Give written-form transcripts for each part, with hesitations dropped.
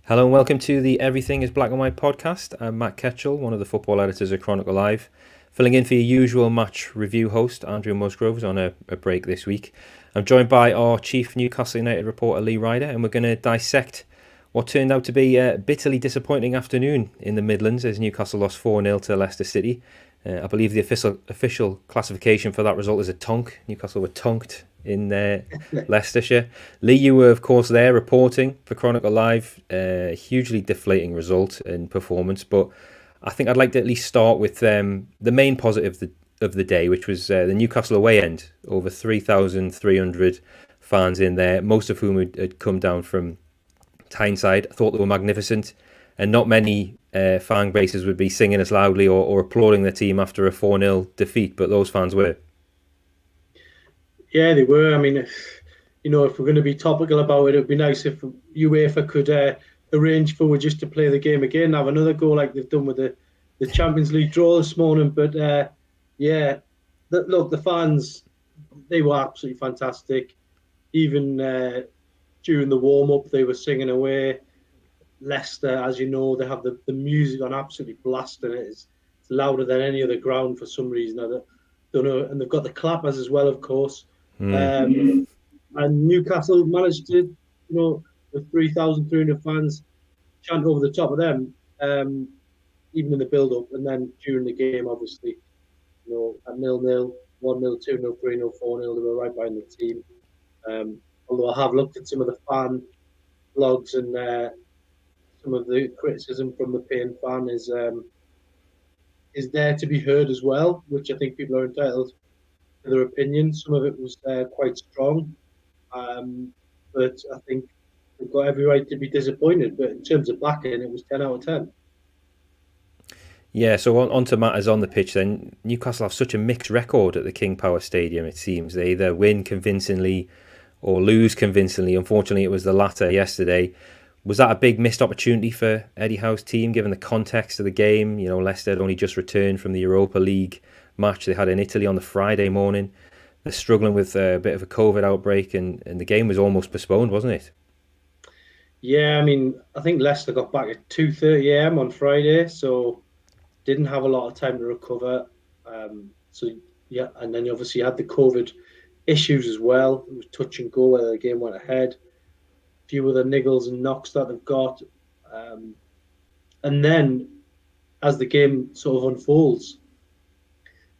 Hello and welcome to the Everything is Black and White podcast. I'm Matt Ketchell, one of the football editors at Chronicle Live, filling in for your usual match review host, Andrew Musgrove's on a break this week. I'm joined by our chief Newcastle United reporter, Lee Ryder, and we're going to dissect what turned out to be a bitterly disappointing afternoon in the Midlands as Newcastle lost 4-0 to Leicester City. I believe the official classification for that result is a tonk. Newcastle were tonked in Leicestershire. Lee, you were of course there reporting for Chronicle Live. Hugely deflating result and performance, but I think I'd like to at least start with the main positive of the day, which was the Newcastle away end. Over 3,300 fans in there, most of whom had come down from Tyneside. I thought they were magnificent, and not many fan bases would be singing as loudly or applauding their team after a 4-0 defeat, but those fans were. Yeah, they were. I mean, if we're going to be topical about it, it'd be nice if UEFA could arrange for just to play the game again, have another go like they've done with the Champions League draw this morning. But look, the fans, they were absolutely fantastic. Even during the warm-up, they were singing away. Leicester, as you know, they have the music on absolutely blasting it. It's louder than any other ground for some reason. I don't know. And they've got the clappers as well, of course. And Newcastle managed to, with 3,300 fans chant over the top of them, even in the build-up, and then during the game, obviously, at 0-0, 1-0, 2-0, 3-0, 4-0, they were right behind the team. Although I have looked at some of the fan blogs and some of the criticism from the paying fan is there to be heard as well, which I think people are entitled to their opinion. Some of it was quite strong, but I think they've got every right to be disappointed. But in terms of backing, it was 10 out of 10. Yeah, so on to matters on the pitch then. Newcastle have such a mixed record at the King Power Stadium, it seems. They either win convincingly or lose convincingly. Unfortunately, it was the latter yesterday. Was that a big missed opportunity for Eddie Howe's team, given the context of the game? Leicester had only just returned from the Europa League match they had in Italy on the Friday morning. They're struggling with a bit of a COVID outbreak, and the game was almost postponed, wasn't it? Yeah, I mean, I think Leicester got back at 2:30 a.m. on Friday, so didn't have a lot of time to recover. And then obviously you had the COVID issues as well. It was touch and go whether the game went ahead. A few other niggles and knocks that they've got. And then as the game sort of unfolds,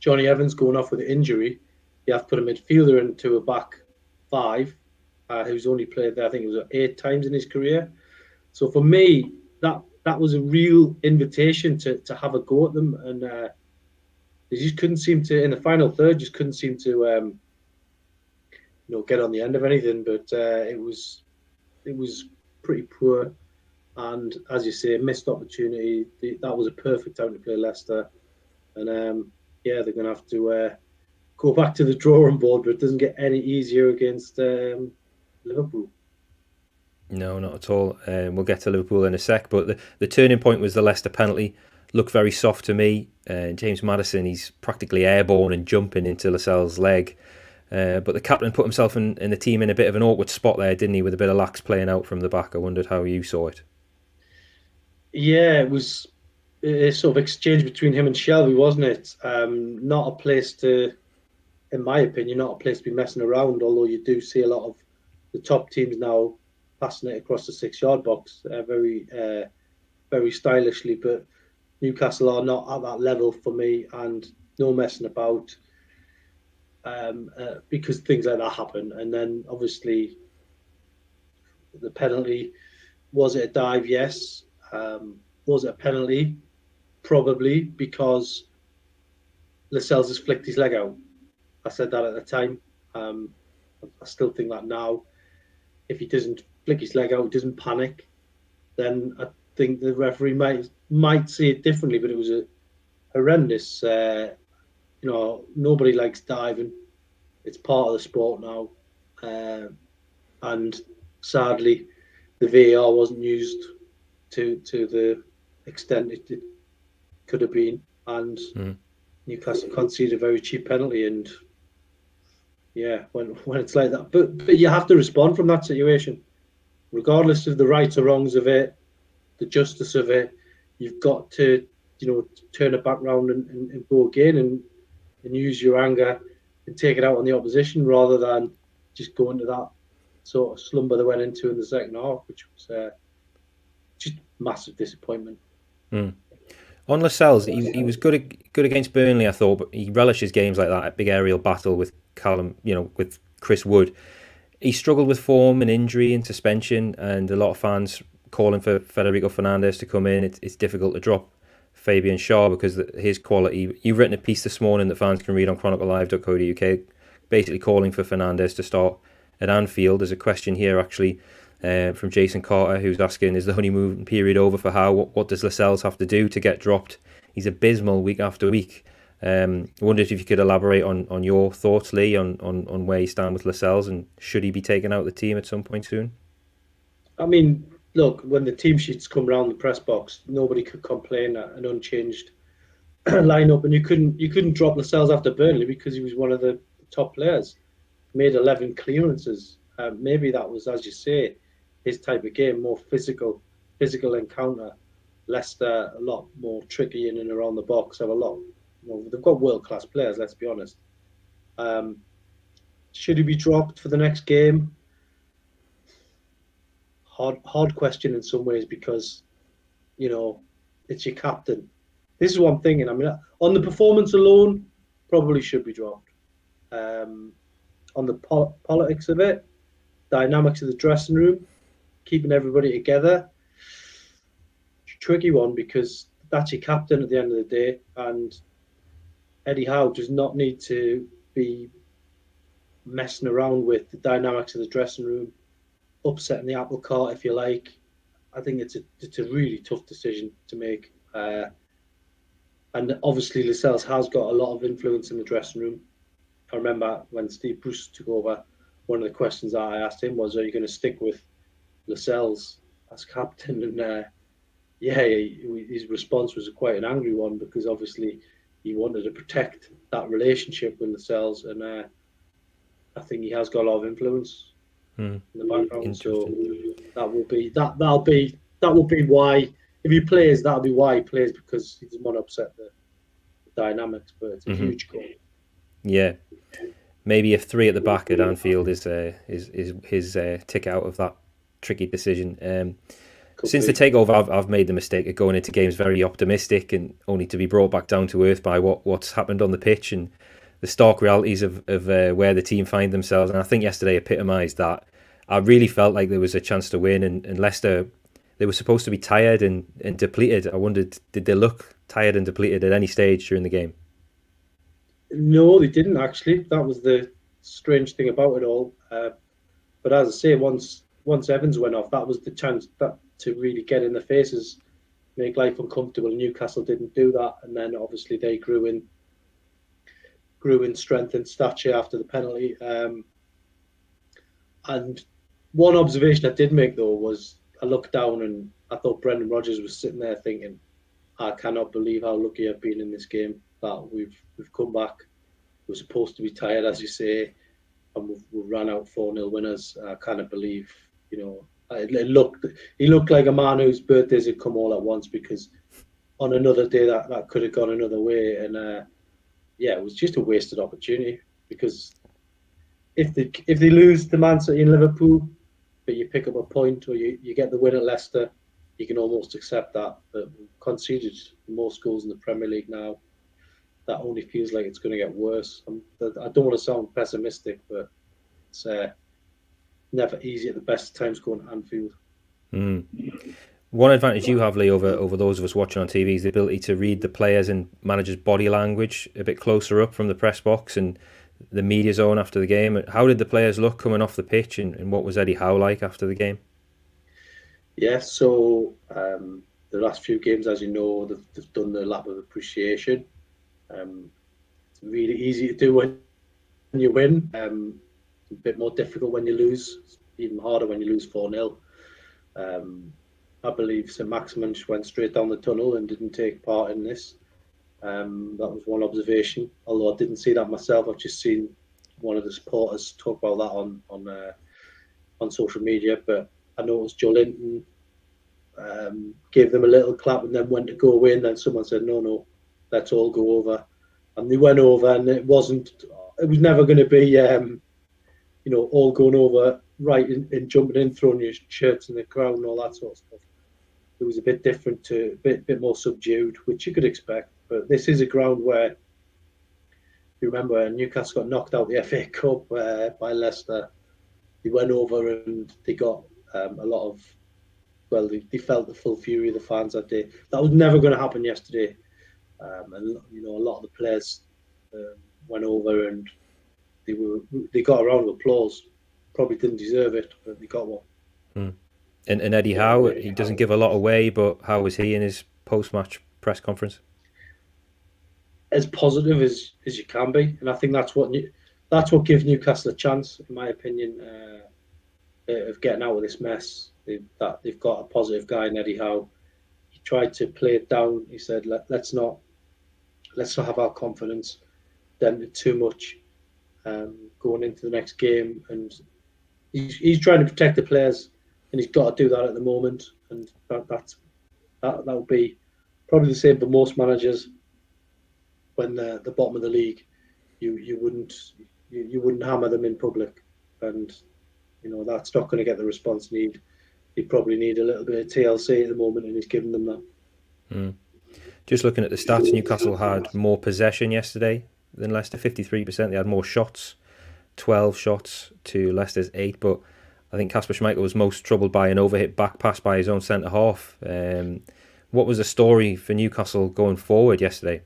Johnny Evans going off with an injury. You have to put a midfielder into a back five, who's only played there, I think it was 8 times in his career. So for me, that was a real invitation to have a go at them. And they just couldn't seem to, in the final third, get on the end of anything. But it was pretty poor. And as you say, missed opportunity. That was a perfect time to play Leicester. And they're going to have to go back to the drawing board, but it doesn't get any easier against Liverpool. No, not at all. We'll get to Liverpool in a sec, but the turning point was the Leicester penalty. Looked very soft to me. James Maddison, he's practically airborne and jumping into Lascelles' leg. But the captain put himself and the team in a bit of an awkward spot there, didn't he, with a bit of lax playing out from the back. I wondered how you saw it. Yeah, it was a sort of exchange between him and Shelby, wasn't it? Not a place to, in my opinion, not a place to be messing around, although you do see a lot of the top teams now passing it across the 6-yard box very stylishly, but Newcastle are not at that level for me, and no messing about because things like that happen. And then obviously the penalty, was it a dive? Yes. Was it a penalty? Probably, because Lascelles has flicked his leg out. I said that at the time. I still think that now. If he doesn't flick his leg out, doesn't panic, then I think the referee might see it differently. But it was a horrendous. Nobody likes diving. It's part of the sport now, and sadly, the VAR wasn't used to the extent it could have been, and Newcastle conceded a very cheap penalty. And when it's like that, but you have to respond from that situation, regardless of the rights or wrongs of it. the justice of it. You've got to, turn it back round and go again and use your anger and take it out on the opposition rather than just go into that sort of slumber they went into in the second half, which was just massive disappointment. On Lascelles, he was good against Burnley, I thought, but he relishes games like that, a big aerial battle with Callum, with Chris Wood. He struggled with form and injury and suspension, and a lot of fans calling for Federico Fernandez to come in. It's difficult to drop Fabian Schär because his quality. You've written a piece this morning that fans can read on chroniclelive.co.uk, basically calling for Fernandez to start at Anfield. There's a question here actually from Jason Carter, who's asking, is the honeymoon period over for Howe? What does Lascelles have to do to get dropped? He's abysmal week after week. I wondered if you could elaborate on your thoughts, Lee, on where you stand with Lascelles, and should he be taken out of the team at some point soon? I mean, look, when the team sheets come around the press box, nobody could complain at an unchanged lineup, and you couldn't drop Lascelles after Burnley because he was one of the top players. Made 11 clearances. Maybe that was, as you say, his type of game, more physical encounter. Leicester a lot more tricky in and around the box. Have a lot. They've got world-class players. Let's be honest. Should he be dropped for the next game? Hard question in some ways because, it's your captain. This is what I'm thinking. I mean, on the performance alone, probably should be dropped. On the politics of it, dynamics of the dressing room, keeping everybody together, tricky one because that's your captain at the end of the day, and Eddie Howe does not need to be messing around with the dynamics of the dressing room, upsetting the apple cart, if you like. I think it's a really tough decision to make. And obviously Lascelles has got a lot of influence in the dressing room. I remember when Steve Bruce took over, one of the questions that I asked him was, are you going to stick with Lascelles as captain? And his response was quite an angry one because obviously he wanted to protect that relationship with Lascelles, and I think he has got a lot of influence in the background. So that will be why, if he plays, that'll be why he plays, because he doesn't want to upset the dynamics. But it's a huge goal. Yeah, maybe if 3 at the back at Anfield is his tick out of that tricky decision. Since the takeover, I've made the mistake of going into games very optimistic and only to be brought back down to earth by what's happened on the pitch and the stark realities of where the team find themselves. And I think yesterday epitomised that. I really felt like there was a chance to win, and Leicester, they were supposed to be tired and depleted. I wondered, did they look tired and depleted at any stage during the game? No, they didn't actually. That was the strange thing about it all. But as I say, once Evans went off, that was the chance to really get in the faces, make life uncomfortable. Newcastle didn't do that, and then obviously they grew in strength and stature after the penalty. And one observation I did make though was I looked down and I thought Brendan Rodgers was sitting there thinking, I cannot believe how lucky I've been in this game, that we've come back. We're supposed to be tired, as you say, and we ran out 4-0 winners. I cannot believe, he looked like a man whose birthdays had come all at once, because on another day that could have gone another way. And it was just a wasted opportunity, because if they lose to Man City and Liverpool, but you pick up a point, or you get the win at Leicester, you can almost accept that. But we've conceded the most goals in the Premier League now. That only feels like it's going to get worse. I don't want to sound pessimistic, but it's never easy at the best times going to Anfield. One advantage you have, Lee, over those of us watching on TV is the ability to read the players' and managers' body language a bit closer up from the press box and the media zone after the game. How did the players look coming off the pitch, and what was Eddie Howe like after the game? Yeah, so the last few games, as you know, they've done the lap of appreciation. It's really easy to do when you win. It's a bit more difficult when you lose. It's even harder when you lose 4-0. I believe St Maximin just went straight down the tunnel and didn't take part in this. That was one observation. Although I didn't see that myself, I've just seen one of the supporters talk about that on social media. But I noticed Joe Linton gave them a little clap, and then went to go away, and then someone said, no, let's all go over. And they went over, and it was never going to be, all going over right and jumping in, throwing your shirts in the crowd and all that sort of stuff. It was a bit different, a bit more subdued, which you could expect. But this is a ground where, you remember, Newcastle got knocked out the FA Cup by Leicester. They went over and they got a lot of, they felt the full fury of the fans that day. That was never going to happen yesterday. And a lot of the players went over and they got a round of applause. Probably didn't deserve it, but they got one. And Eddie Howe, he doesn't give a lot away, but how was he in his post-match press conference? As positive as you can be, and I think that's what gives Newcastle a chance, in my opinion, of getting out of this mess. They've got a positive guy in Eddie Howe. He tried to play it down. He said, let's not have our confidence dented too much going into the next game, and he's trying to protect the players, and he's got to do that at the moment, and that will be probably the same for most managers. When they're the bottom of the league, you wouldn't hammer them in public, and that's not going to get the response need. They probably need a little bit of TLC at the moment, and he's giving them that. Just looking at the stats, Newcastle had more possession yesterday than Leicester, 53%. They had more shots, 12 shots to Leicester's 8. But I think Kasper Schmeichel was most troubled by an overhit back pass by his own centre half. What was the story for Newcastle going forward yesterday?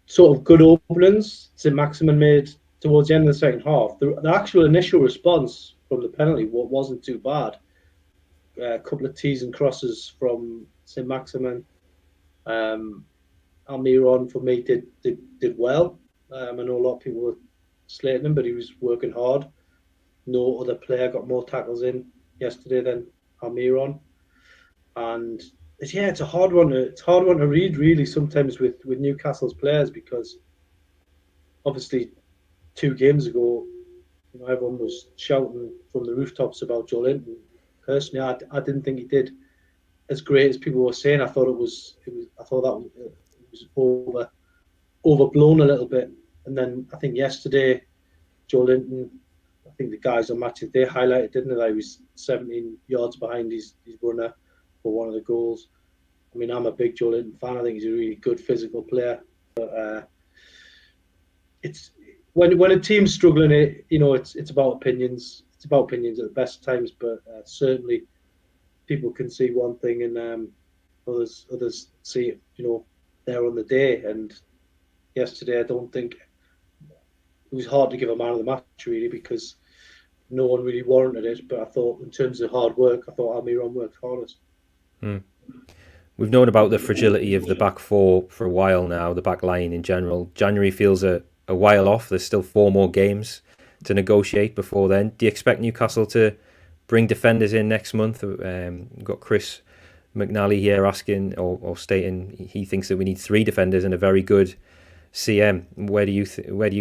Sort of good openings St Maximin made towards the end of the second half. The actual initial response from the penalty wasn't too bad. A couple of tees and crosses from St Maximin. Almiron, for me, did well. I know a lot of people were slating him, but he was working hard. No other player got more tackles in yesterday than Almiron. And it's a hard one. It's a hard one to read, really, sometimes with Newcastle's players, because obviously 2 games ago, everyone was shouting from the rooftops about Joelinton. Personally, I didn't think he did as great as people were saying. I thought it was overblown a little bit. And then I think yesterday, Joelinton, I think the guys on Match of the Day highlighted, didn't they, that he was 17 yards behind his runner for one of the goals. I mean, I'm a big Joelinton fan. I think he's a really good physical player. But it's when a team's struggling, it's about opinions. It's about opinions at the best times. But certainly, people can see one thing, and others see it. There on the day. And yesterday, I don't think it was hard to give a man of the match, really, because no one really warranted it. But I thought, in terms of hard work, I thought Almiron worked hardest. We've known about the fragility of the back four for a while now, the back line in general. January feels a while off. There's still 4 more games to negotiate before then. Do you expect Newcastle to bring defenders in next month? We've got Chris McNally here asking or stating he thinks that we need 3 defenders and a very good CM. Where do you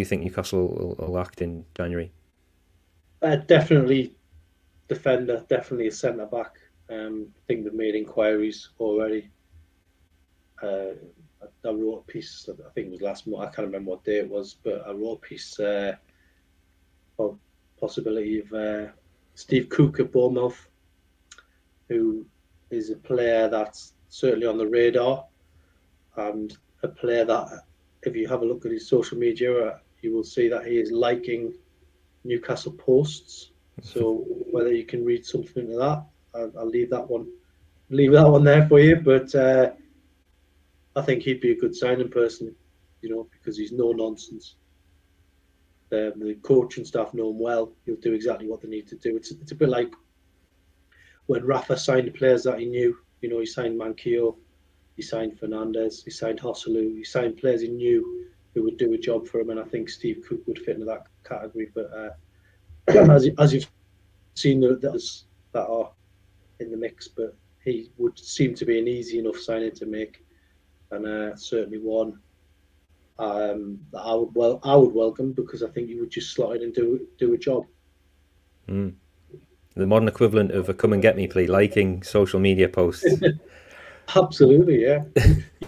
think Newcastle will act in January? Definitely defender, definitely a centre back. I think they've made inquiries already. I wrote a piece, I think it was last month, I can't remember what day it was, but I wrote a piece of possibility of Steve Cook at Bournemouth, who is a player that's certainly on the radar, and a player that, if you have a look at his social media, you will see that he is liking Newcastle posts. So whether you can read something into that, I'll leave that one there for you. But I think he'd be a good signing person, because he's no nonsense. The coaching staff know him well. He'll do exactly what they need to do. It's a bit like when Rafa signed the players that he knew. He signed Manquillo, he signed Fernandes, he signed Joselu, he signed players he knew who would do a job for him, and I think Steve Cook would fit into that category. But as you've seen, that are in the mix, but he would seem to be an easy enough signing to make, and certainly one that I would welcome, because I think he would just slot in and do a job. The modern equivalent of a come and get me plea, liking social media posts. Absolutely, yeah.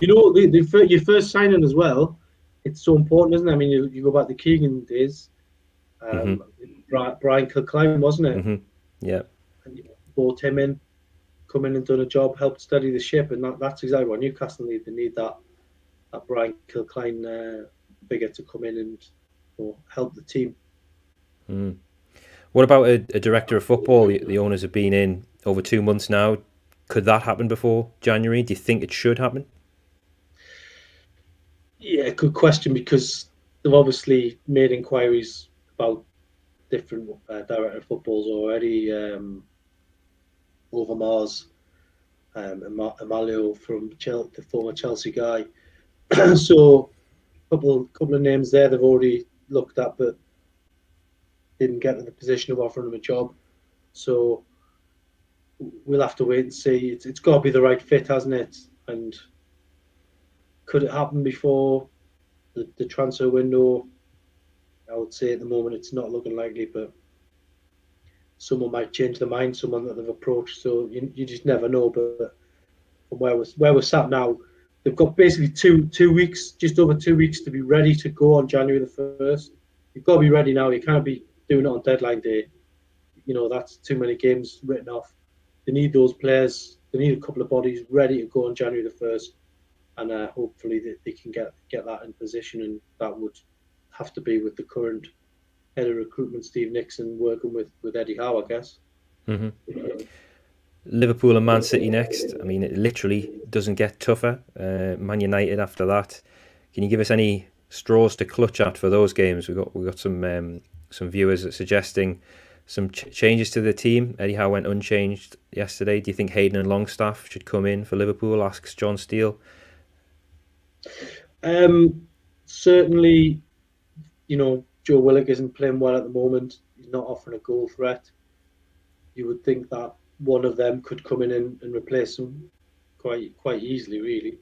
You know, your first signing as well, it's so important, isn't it? I mean, you go back to Keegan days, Brian Kilcline, wasn't it? Yeah. And you brought him in, come in and done a job, helped steady the ship, and that's exactly what Newcastle need. They need that Brian Kilcline figure to come in and help the team. What about a director of football? The owners have been in over 2 months now. Could that happen before January? Do you think it should happen? Yeah, good question, because they've obviously made inquiries about different director of footballs already. Overmars, Emilio from the former Chelsea guy. So couple of names there they've already looked at, but didn't get to the position of offering them a job. So we'll have to wait and see. It's got to be the right fit, hasn't it? And could it happen before the transfer window? I would say at the moment it's not looking likely, but someone might change their mind, someone that they've approached. So you just never know. But from where we're sat now, they've got basically 2 weeks, just over 2 weeks, to be ready to go on January the 1st. You've got to be ready now. You can't be doing it on deadline day. You know, that's too many games written off. They need those players. They need a couple of bodies ready to go on January the 1st. And hopefully they can get that in position. And that would have to be with the current head of recruitment, Steve Nixon, working with Eddie Howe, I guess. Liverpool and Man City next. I mean, it literally doesn't get tougher. Man United after that. Can you give us any straws to clutch at for those games? We got some viewers suggesting some changes to the team. Eddie Howe went unchanged yesterday. Do you think Hayden and Longstaff should come in for Liverpool? Asks John Steele. Certainly, you know, Joe Willock isn't playing well at the moment. He's not offering a goal threat. You would think that one of them could come in and replace him quite easily, really.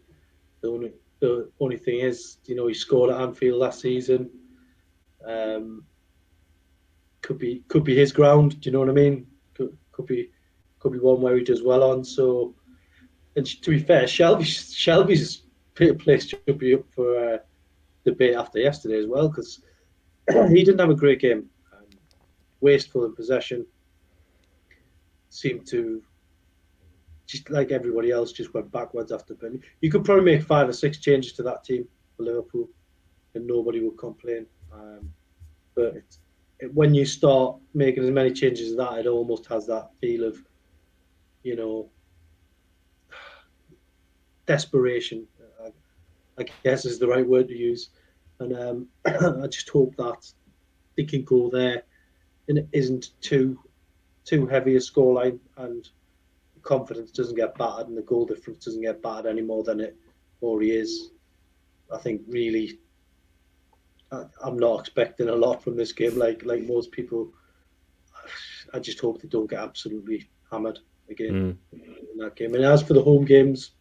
The only thing is, you know, he scored at Anfield last season. Could be his ground. Do you know what I mean? Could be one where he does well on. So, and to be fair, Shelby's place should be up for debate after yesterday as well, because he didn't have a great game. Wasteful in possession. Seemed to, just like everybody else, just went backwards after Burnley. You could probably make 5 or 6 changes to that team for Liverpool, and nobody would complain. But when you start making as many changes as that, it almost has that feel of, you know, desperation, I guess is the right word to use. And I just hope that they can go there and it isn't too heavy a scoreline, and the confidence doesn't get battered and the goal difference doesn't get battered any more than it already is. I think really I'm not expecting a lot from this game like most people. I just hope they don't get absolutely hammered again in that game. And as for the home games,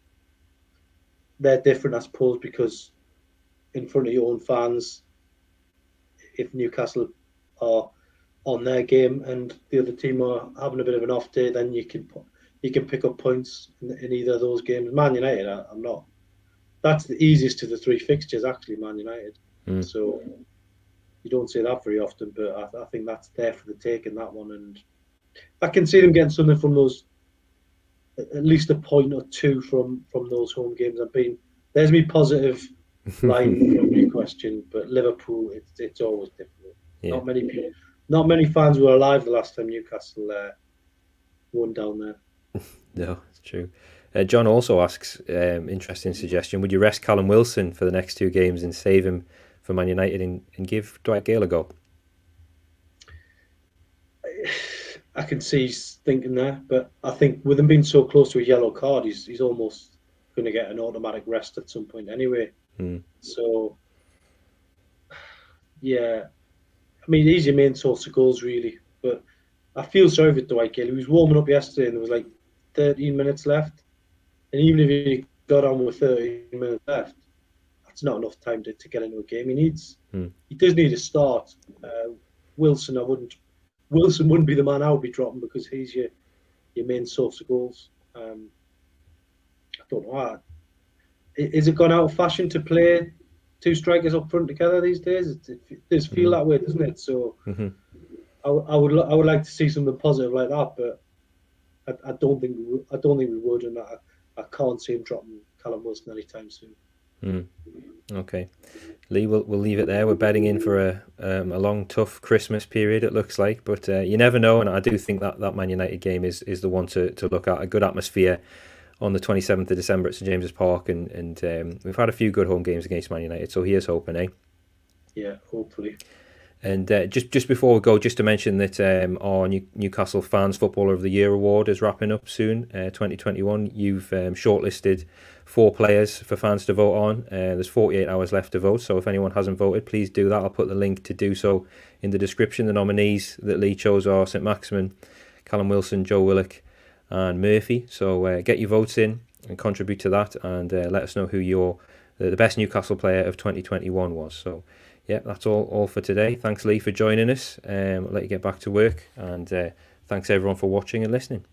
they're different, I suppose, because in front of your own fans, if Newcastle are on their game and the other team are having a bit of an off day, then you can pick up points in either of those games. Man United, I'm not. That's the easiest of the 3 fixtures, actually, Man United. So you don't say that very often, but I think that's there for the take in that one. And I can see them getting something from those, at least a point or 2 from those home games. There's me positive line from your question, but Liverpool, it's always difficult. Yeah. Not many fans were alive the last time Newcastle won down there. No, it's true. John also asks, interesting suggestion, would you rest Callum Wilson for the next 2 games and save him for Man United and give Dwight Gale a go? I can see he's thinking there, but I think with him being so close to a yellow card, he's almost going to get an automatic rest at some point anyway. So, yeah, I mean, he's your main source of goals, really. But I feel sorry for Dwight Gale. He was warming up yesterday and there was like 13 minutes left. And even if he got on with 13 minutes left, that's not enough time to get into a game. He does need a start. Wilson, I wouldn't Wilson wouldn't be the man I would be dropping because he's your main source of goals. I don't know. Is it gone out of fashion to play two strikers up front together these days? It does feel that way, doesn't it? So I would like to see something positive like that, but I don't think we would, and I can't see him dropping Callum Wilson anytime soon. Okay, Lee, we'll leave it there. We're bedding in for a long, tough Christmas period, it looks like, but you never know, and I do think that Man United game is the one to look at. A good atmosphere on the 27th of December at St James's Park, and we've had a few good home games against Man United, so here's hoping, eh? Yeah, hopefully. And just before we go, just to mention that our Newcastle Fans Footballer of the Year award is wrapping up soon, 2021. You've shortlisted 4 players for fans to vote on. There's 48 hours left to vote, so if anyone hasn't voted, please do that. I'll put the link to do so in the description. The nominees that Lee chose are St Maximin, Callum Wilson, Joe Willock and Murphy. So get your votes in and contribute to that, and let us know who the best Newcastle player of 2021 was. So yeah, that's all for today. Thanks, Lee, for joining us. I'll let you get back to work, and thanks everyone for watching and listening.